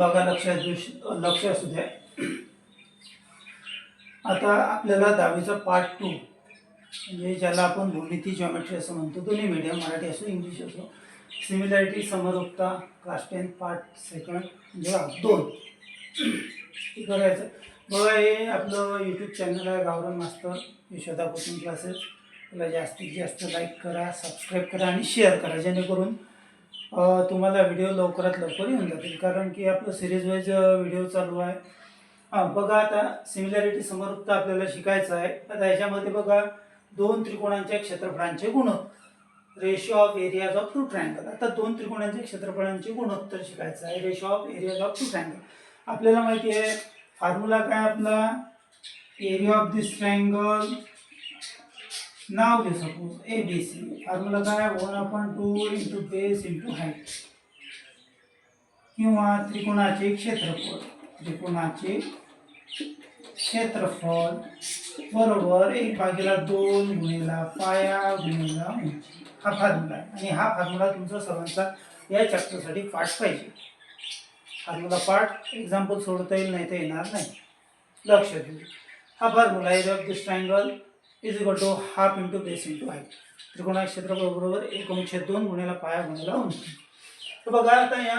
बघा लक्ष असू द्या. आता आपल्याला 10वीचा पार्ट 2 म्हणजे ज्याला आपण भूमिती जॉमेट्री असं म्हणतो, दोन्ही मीडियम मराठी असो इंग्लिश असो, सिमिलॅरिटी समरूपता क्लास 10 पार्ट सेकंड म्हणजे 2 हे करायचं. बघा, हे आपलं यूट्यूब चॅनल आहे गावरान मास्तर यशोदा कोचिंग क्लासेस. त्याला जास्तीत जास्त लाईक करा, सबस्क्राईब करा आणि शेअर करा, जेणेकरून तुम्हाला व्हिडिओ लवकरात लवकर येऊन जातील, कारण की आपलं सिरीज वाईज व्हिडिओ चालू आहे. बघा, आता सिमिलॅरिटी समरूपता आपल्याला शिकायचं आहे. आता याच्यामध्ये बघा, दोन त्रिकोणांच्या क्षेत्रफळांचे गुणोत्तर, ratio of areas of two triangle. आता दोन त्रिकोणांच्या क्षेत्रफळांचे गुणोत्तर शिकायचं आहे, ratio of areas of two triangle. आपल्याला माहिती आहे फॉर्म्युला काय आपला, एरिया ऑफ दिस ट्रायंगल, नाव घे सपोज ABC. फॉर्म्युला काय, 1/2 इंटू बेस इंटू हाईट. किंवा त्रिकोणाचे क्षेत्रफळ बरोबर 1/2 गुणिला पाया गुणिला उंची. हा फॉर्म्युला आहे आणि हा फॉर्म्युला तुमचा सर्वांचा या चॅप्टरसाठी पाठ पाहिजे. फॉर्म्युला पाठ एक्झाम्पल सोडता येईल, नाही तर येणार नाही. लक्ष देऊ. हा formula area of this triangle is equal to half into base into height. त्रिकोणाचे क्षेत्रफळ बरोबर 1/2 गुणिला पाया गुणिला उंची. तर बघा, आता या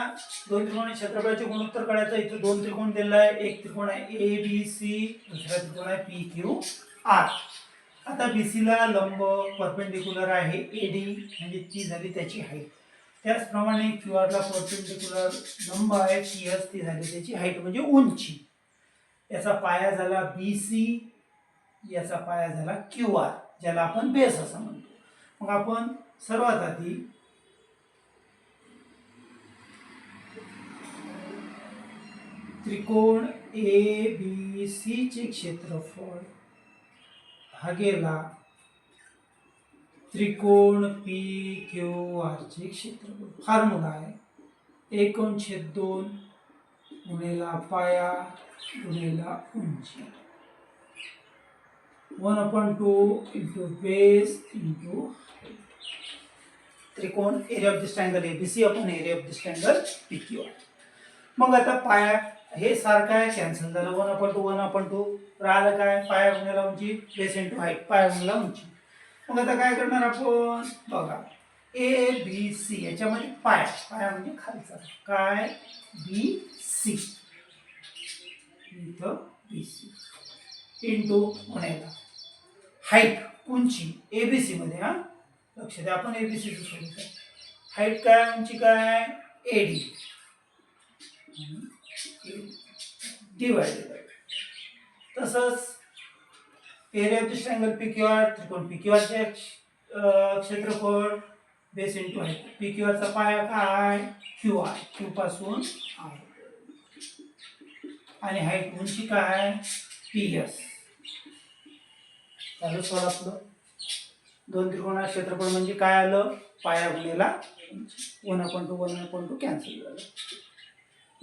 दोन त्रिकोणी क्षेत्रफळाचे गुणोत्तर काढायचं. इथे दोन त्रिकोण दिलेला आहे. एक त्रिकोण आहे ABC, दुसरा त्रिकोण आहे PQR. आता BC ला लंब परपेंडिक्युलर आहे AD, म्हणजे ती झाली त्याची हाईट. त्याचप्रमाणे QR ला परपेंडिक्युलर लंब आहे PS, ती झाली त्याची हाईट म्हणजे उंची. याचा पाया झाला BC, याचा पाया झाला QR, ज्याला आपण बेस असं म्हणतो. मग आपण सर्वात आधी त्रिकोण ABC चे क्षेत्रफळ भागेला त्रिकोण PQR चे क्षेत्रफळ. फॉर्म्युला आहे 1/2 गुणिला पाया गुणिला उंची, 1/2 इंटू बेस इंटू हाईट. त्रिकोण area of this triangle ABC upon area of this triangle PQR. मग आता पाया हे सारखं आहे, कॅन्सल झालं. 1/2 राहिलं काय, पाया गुणिला उंची बेस इंटू हाईट, पाया गुणिला उंची. मग आता काय करणार आपण, बघा ABC याच्यामध्ये पाया म्हणजे खालचा काय BC, इथं BC इंटू गुणिला हाईट उंची ABC मध्ये. लक्ष द्या, आपण ABC चं सोडून हाईट काय उंची काय AD डिवाइडेड. तसंच area of this triangle PQR, त्रिकोण PQR चे क्षेत्रफळ बेस इंटू हाईट. PQR चा पाया काय QR, Q पासून R, आणि हाईट उंची काय PS. चालू सोड आपलं दोन त्रिकोणा क्षेत्रफळ म्हणजे काय आलं, पाया गुणिला 1/2 कॅन्सल झालं.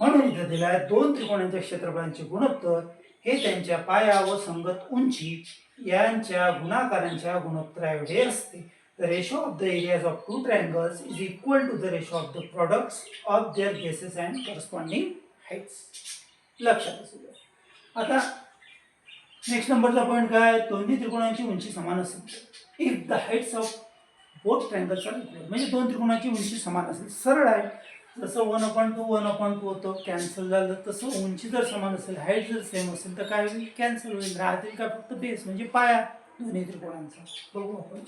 म्हणून इथे दिला आहे दोन त्रिकोणांच्या क्षेत्रफळांचे गुणोत्तर हे त्यांच्या पाया व संगत उंची यांच्या गुणाकारांच्या गुणोत्तराएवढे असते. The ratio of the areas of two triangles is equal to the ratio of the products of their bases and corresponding heights. लक्षात असू द्या. आता नेक्स्ट नंबरचा पॉईंट काय, दोन्ही त्रिकोणांची उंची समान असेल if the heights of both triangles are equal. म्हणजे दोन त्रिकोणांची उंची समान असेल. सरळ आहे, जसं 1/2 होतं कॅन्सल झालं, तसं उंची जर समान असेल, हाईट जर सेम असेल तर काय होईल, कॅन्सल होईल. राहतील का फक्त बेस म्हणजे पाया दोन्ही त्रिकोणांचा. बघू आपण.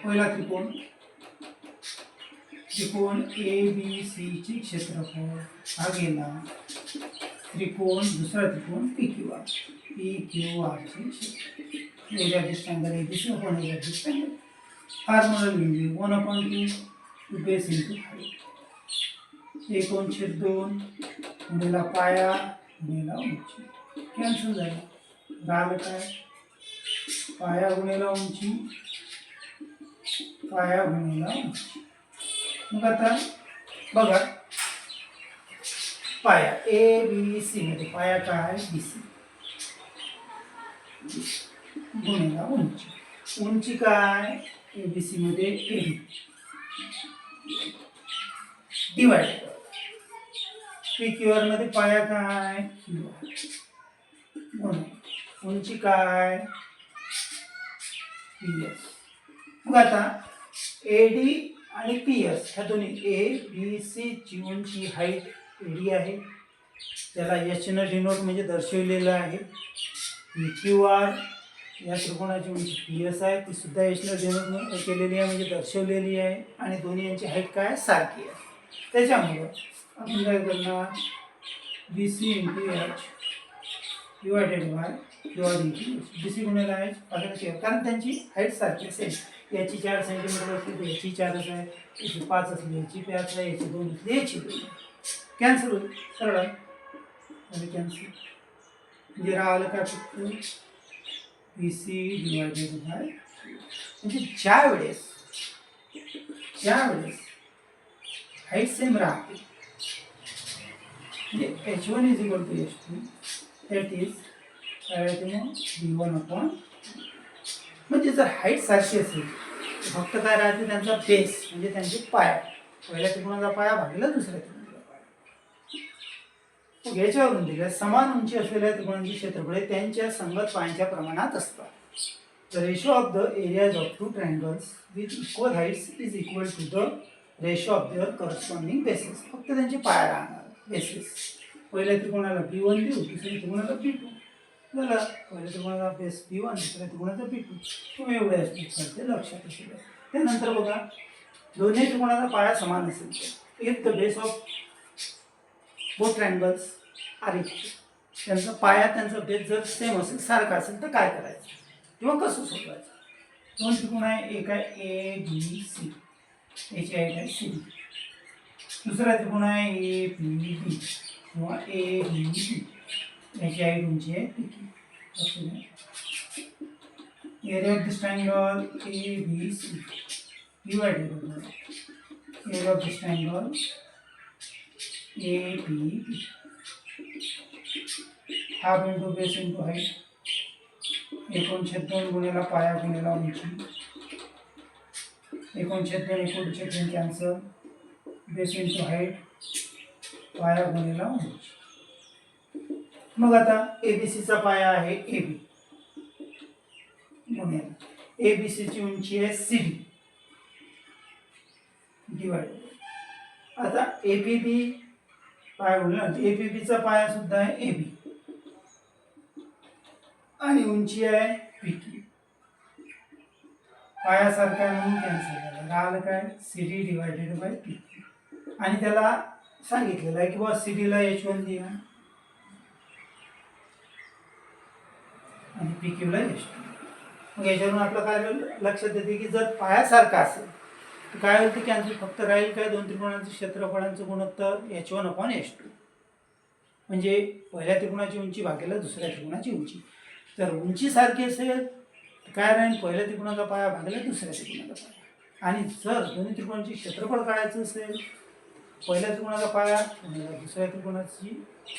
पहिला त्रिकोण ABC चे क्षेत्रफळ भागेला त्रिकोण दुसरा त्रिकोण PQR चे क्षेत्रफळ. Area of this triangle ABC upon area of this triangle. Formula लिहून 1/2 बेस इंटू हाईट, 1/2 गुणिला पाया गुणिला उंची. कॅन्सल झालं. राहिलं काय, पाया गुणिला उंची, पाया गुणिला उंची. मग आता बघा, पाया ABC मध्ये पाया काय BC गुणिला उंची, उंची काय ABC मध्ये AD divide. P Q R मध्ये पाया काय क्यू आर म्हणून उंची काय पी एस. मग आता ए डी आणि पी एस ह्या दोन्ही ए बी सी ची उंची हाईट ए डी आहे, त्याला एच न डिनोट म्हणजे दर्शवलेलं आहे. पी क्यू आर या त्रिकोणाची उंची पी एस आहे, ती सुद्धा एच न डिनोट केलेली आहे म्हणजे दर्शवलेली आहे, आणि दोन्ही यांची हाईट काय सारखी आहे. त्याच्यामुळं आपण काय करणार B C into H divided by Q R into H. B C गुणिले एच कारण त्यांची हाईट सारखी असेल. याची 4 सेंटीमीटर असली तर याची 4च आहे, याची 5 असली याची 5 आहे, याची 2 असली याची 2. कॅन्सल होईल सरळ आणि कॅन्सल म्हणजे राहिलं काय फक्त बी सी डिवायडेड बाय. म्हणजे ज्या वेळेस हाईट सेम राहते म्हणजे H one is equal to H two that is काय होते मग बी वन अपॉन. म्हणजे जर हाईट सारखी असेल तर फक्त काय राहते त्यांचा बेस म्हणजे त्यांचे पाया, पहिल्या त्रिकोणाचा पाया भागलेला दुसऱ्या त्रिकोणाचा पाया. मग याच्यावरून दिल्या समान उंची असलेल्या त्रिकोणांची क्षेत्रफळे त्यांच्या संगत पायांच्या प्रमाणात असतात. The ratio of the areas of two triangles with equal heights is equal to the ratio of their corresponding bases. फक्त त्यांचे पाया राहणार बेसिस. पहिल्या त्रिकोणाला B1 देऊ, दुसऱ्या त्रिकोणाला B2 झालं. पहिल्या त्रिकोणाचा बेस B1, दुसऱ्या त्रिकोणाचा B2. तुम्ही एवढे असते लक्षात असेल. त्यानंतर बघा दोन्ही त्रिकोणाचा पाया समान असेल तर if the base of both triangles are equal, त्यांचा पाया त्यांचा बेस जर सेम असेल सारखा असेल तर काय करायचं किंवा कसं सोडवायचं. दोन त्रिकोण आहे, एक आहे ए बी सी, याची हाईट आहे सी. दुसरा त्रिकोण आहे ए पी डी किंवा ए बी डी, याची हाईट उंची आहे P Q. Area of this triangle A B C divided by area of this triangle A P D. Half into base into height, 1/2 गुणिला पाया गुणिला उंची, 1/2 कॅन्सल, बेस इंटू हाईट पाया गुणिला उंची. मग आता एबीसीचा पाया आहे ए बी गुणिला एबीसीची उंची आहे सी डी डिवाइड. आता एबीबी पाया गुणिला एबीबीचा पाया सुद्धा आहे ए बी आणि उंची आहे पी क्यू. पायासारखा म्हणून कॅन्सल झाला, राहिलं काय C D divided by P Q. आणि त्याला सांगितलेलं आहे की बाबा सी डीला H1 दिला आणि पी क्यूला H2. मग याच्यावरून आपलं काय लक्षात येते की जर पायासारखा असेल तर काय होईल ते कॅन्सल, फक्त राहील काय दोन त्रिकोणांचं क्षेत्रफळांचं गुणोत्तर H1 अपॉन H2. म्हणजे पहिल्या त्रिकोणाची उंची भागेला दुसऱ्या त्रिकोणाची उंची. जर उंची सारखी असेल तर काय राहील पहिल्या त्रिकोणाचा पाया भागेला दुसऱ्या त्रिकोणाचा पाया. आणि जर दोन्ही त्रिकोणाचे क्षेत्रफळ काढायचं असेल पहिल्या त्रिकोणाचा पाया आणि दुसऱ्या त्रिकोणाची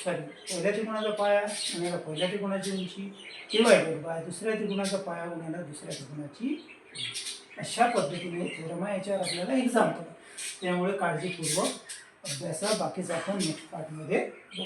पहिल्या त्रिकोणाचा पाया आणि पहिल्या त्रिकोणाची उंची डिवायडेड बाय दुसऱ्या त्रिकोणाचा पाया गुणिला दुसऱ्या त्रिकोणाची. अशा पद्धतीने थेरम आहे. याच्यावर आपल्याला एक्झाम्पल, त्यामुळे काळजीपूर्वक अभ्यासा. बाकीचं आपण नेक्स्ट पार्टमध्ये बघू.